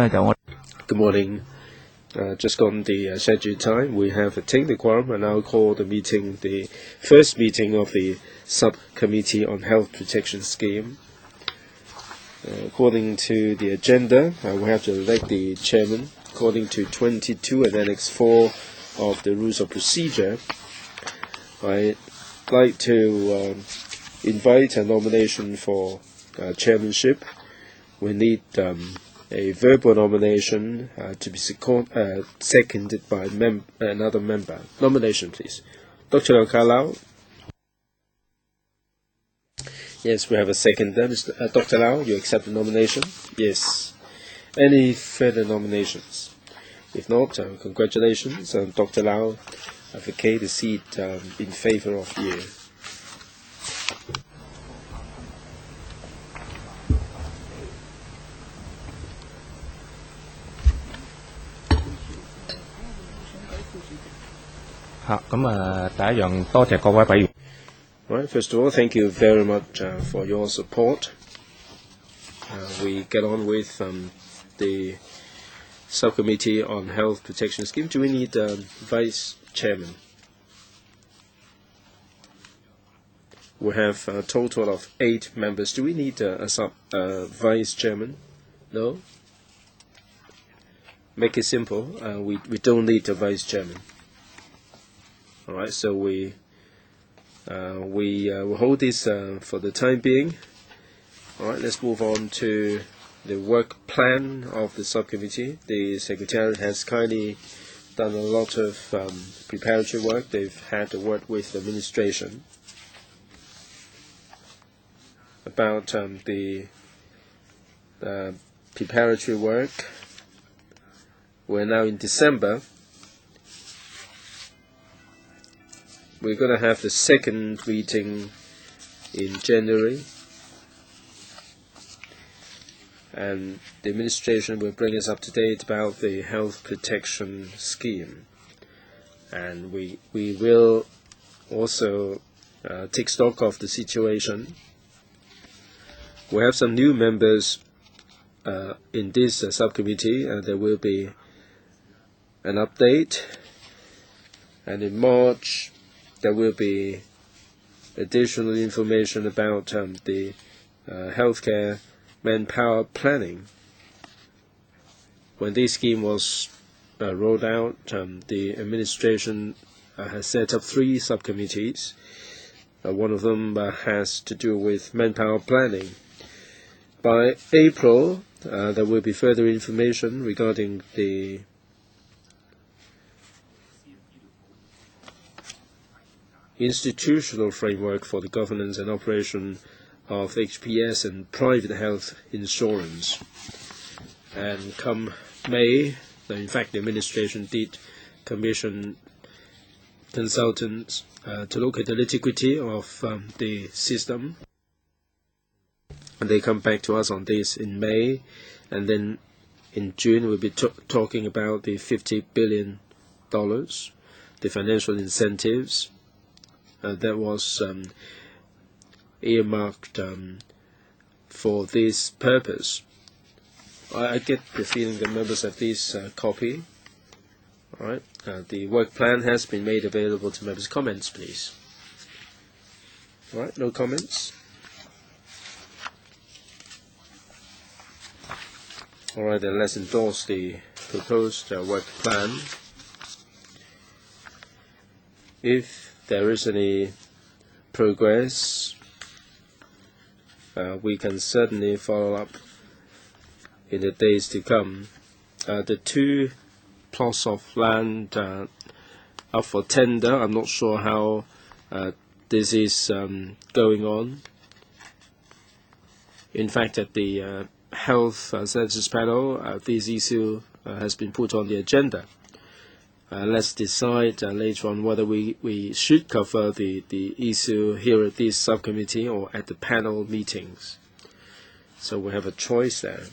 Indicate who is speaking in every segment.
Speaker 1: Good morning. Just gone the scheduled time. We have attained the quorum, and I'll call the meeting the first meeting of the Subcommittee on Health Protection Scheme. According to the agenda, we have to elect the chairman. According to 22 and Annex 4 of the Rules of Procedure, I'd like to invite a nomination for chairmanship. We need a verbal nomination to be seconded by another member. Nomination, please. Dr. Ka-lau. Yes, we have a second. Dr. Lau, you accept the nomination? Yes. Any further nominations? If not, congratulations. Dr. Lau, I vacate the seat in favor of you. Right, first of all, thank you very much for your support. We get on with the Subcommittee on Health Protection Scheme. Do we need a Vice Chairman? We have a total of 8 members. Do we need a Vice Chairman? No? Make it simple. We don't need a Vice Chairman. All right, so we will hold this for the time being. All right, let's move on to the work plan of the subcommittee. The Secretariat has kindly done a lot of preparatory work. They've had to work with the administration about the preparatory work. We're now in December. We're going to have the second reading in January, and the administration will bring us up to date about the health protection scheme, and we will also take stock of the situation. We have some new members in this subcommittee, and there will be an update, and in March there will be additional information about the healthcare manpower planning. When this scheme was rolled out, the administration has set up 3 subcommittees. One of them has to do with manpower planning. By April, there will be further information regarding the institutional framework for the governance and operation of HPS and private health insurance. And come May, in fact, the administration did commission consultants to look at the liquidity of the system. And they come back to us on this in May, and then in June we'll be talking about the $50 billion, the financial incentives that was earmarked for this purpose. I get the feeling that members have this copy. All right, the work plan has been made available to members. Comments, please. All right, no comments. All right, then let's endorse the proposed work plan. If there is any progress, we can certainly follow up in the days to come. The 2 plots of land up for tender. I'm not sure how this is going on. In fact, at the Health Services Panel, this issue has been put on the agenda. Let's decide later on whether we should cover the issue here at this subcommittee or at the panel meetings. So we have a choice there.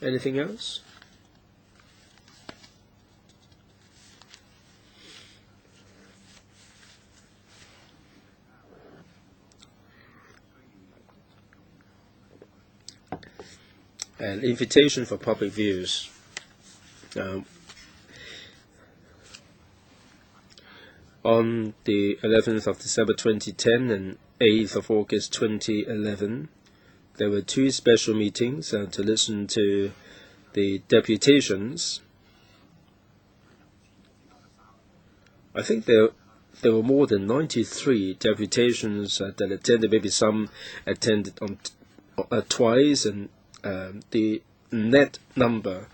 Speaker 1: Anything else? an invitation for public views. On the 11th of December 2010 and 8th of August 2011, there were two special meetings to listen to the deputations. I think there were more than 93 deputations that attended. Maybe some attended on twice, and the net number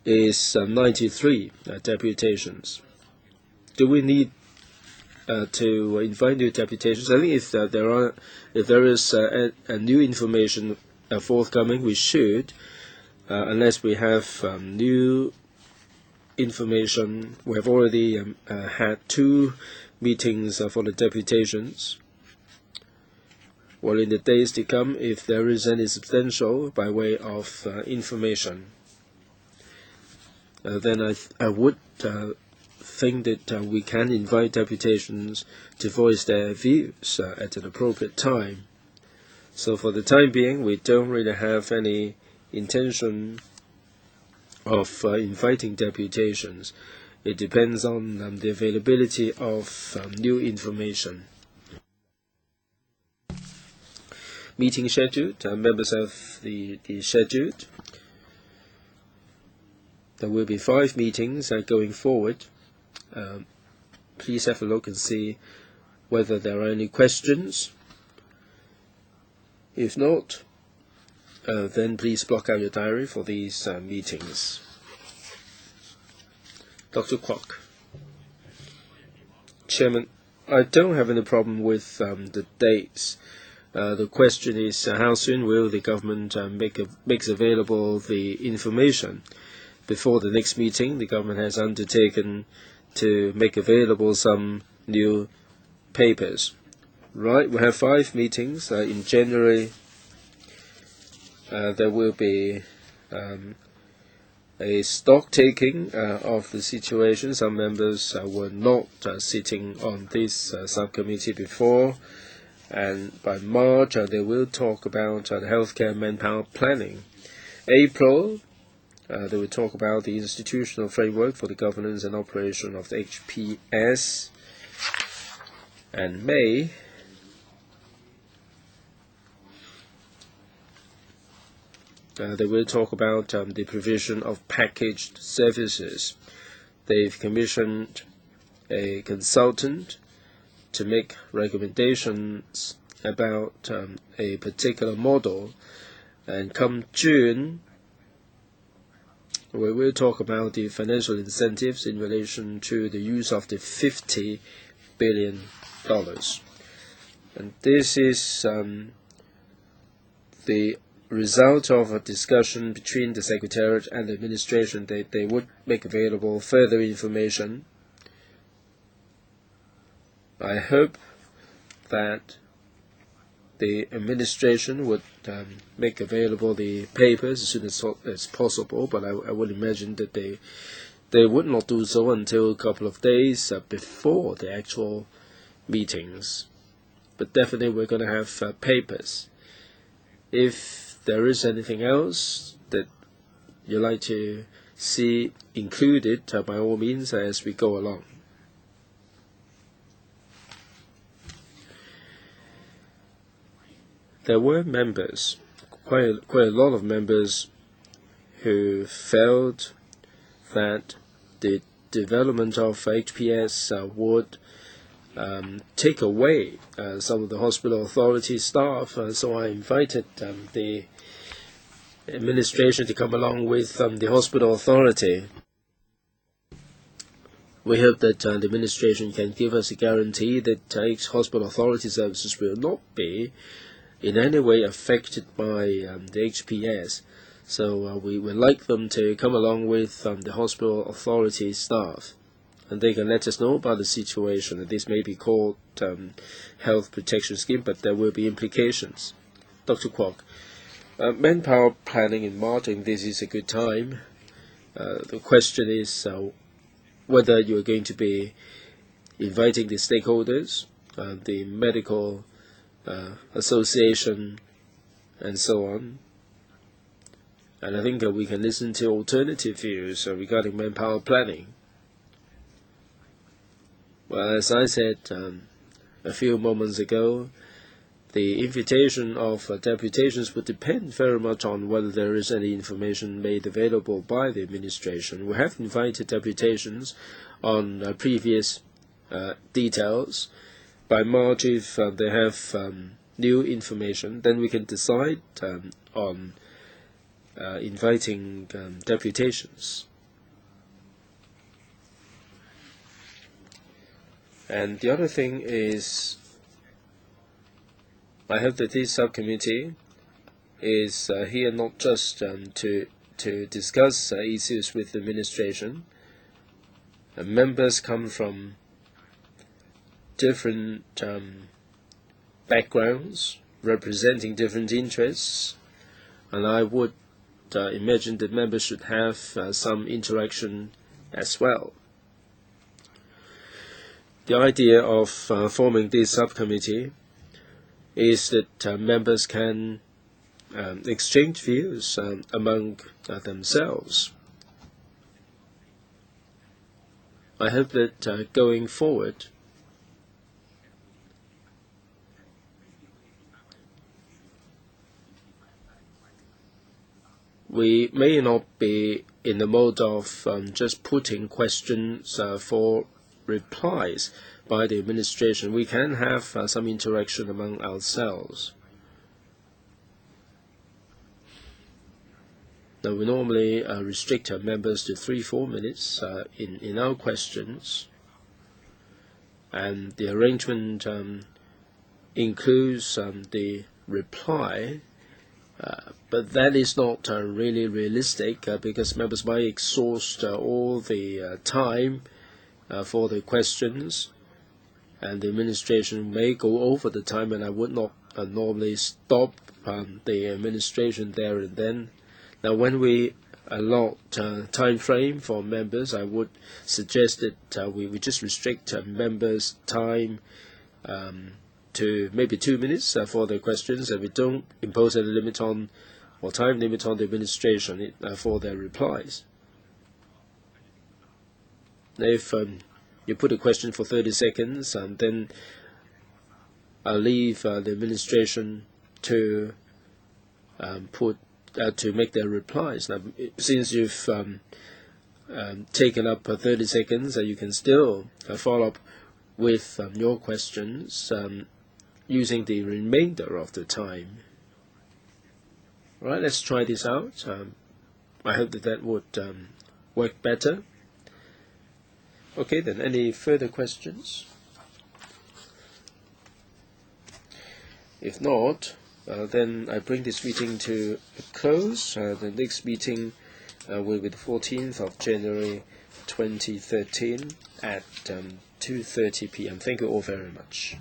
Speaker 1: is 93 deputations. Do we need to invite new deputations? I think if there is a new information forthcoming, we should, unless we have new information. We have already had two meetings for the deputations. Well, in the days to come, if there is any substantial by way of information, then I would think that we can invite deputations to voice their views at an appropriate time. So for the time being, we don't really have any intention of inviting deputations. It depends on the availability of new information. Meeting scheduled. Members have the scheduled. There will be 5 meetings going forward. Please have a look and see whether there are any questions. If not, then please block out your diary for these meetings. Dr. Kwok. Chairman, I don't have any problem with the dates. The question is how soon will the government makes available the information? Before the next meeting, the government has undertaken to make available some new papers. Right, we have 5 meetings. In January, there will be a stock taking of the situation. Some members were not sitting on this subcommittee before, and by March they will talk about the healthcare manpower planning. April, they will talk about the institutional framework for the governance and operation of the HPS. And May, they will talk about the provision of packaged services. They've commissioned a consultant to make recommendations about a particular model. And come June, we will talk about the financial incentives in relation to the use of the $50 billion. And this is the result of a discussion between the Secretariat and the administration. They would make available further information. I hope that the administration would make available the papers as soon as possible, but I would imagine that they would not do so until a couple of days before the actual meetings. But definitely we're going to have papers. If there is anything else that you'd like to see included, by all means, as we go along. There were members, quite a lot of members, who felt that the development of HPS would take away some of the hospital authority staff. So I invited the administration to come along with the hospital authority. We hope that the administration can give us a guarantee that hospital authority services will not be in any way affected by the HPS. So we would like them to come along with the hospital authority staff, and they can let us know about the situation. This may be called health protection scheme, but there will be implications. Dr. Kwok, manpower planning in March, and this is a good time. The question is whether you are going to be inviting the stakeholders, the medical association, and so on. And I think we can listen to alternative views regarding manpower planning. Well, as I said a few moments ago, the invitation of deputations would depend very much on whether there is any information made available by the administration. We have invited deputations on previous details. By March, if they have new information, then we can decide on inviting deputations. And the other thing is, I hope that this subcommittee is here not just to discuss issues with the administration. Members come from different backgrounds, representing different interests, and I would imagine that members should have some interaction as well. The idea of forming this subcommittee is that members can exchange views among themselves. I hope that going forward, we may not be in the mode of just putting questions for replies by the administration. We can have some interaction among ourselves. Now, we normally restrict our members to 3-4 minutes in our questions, and the arrangement includes the reply, but that is not really realistic because members might exhaust all the time for the questions, and the administration may go over the time, and I would not normally stop the administration there and then. Now, when we allot time frame for members, I would suggest that we just restrict members' time to maybe 2 minutes for the questions, and we don't impose any limit on or time limit on the administration for their replies. Now, if you put a question for 30 seconds, and then I'll leave the administration to make their replies. Now, since you've taken up 30 seconds, you can still follow up with your questions using the remainder of the time. All right, let's try this out. I hope that would work better. Okay, then, any further questions? If not, then I bring this meeting to a close. The next meeting will be the 14th of January 2013 at 2:30 p.m. Thank you all very much.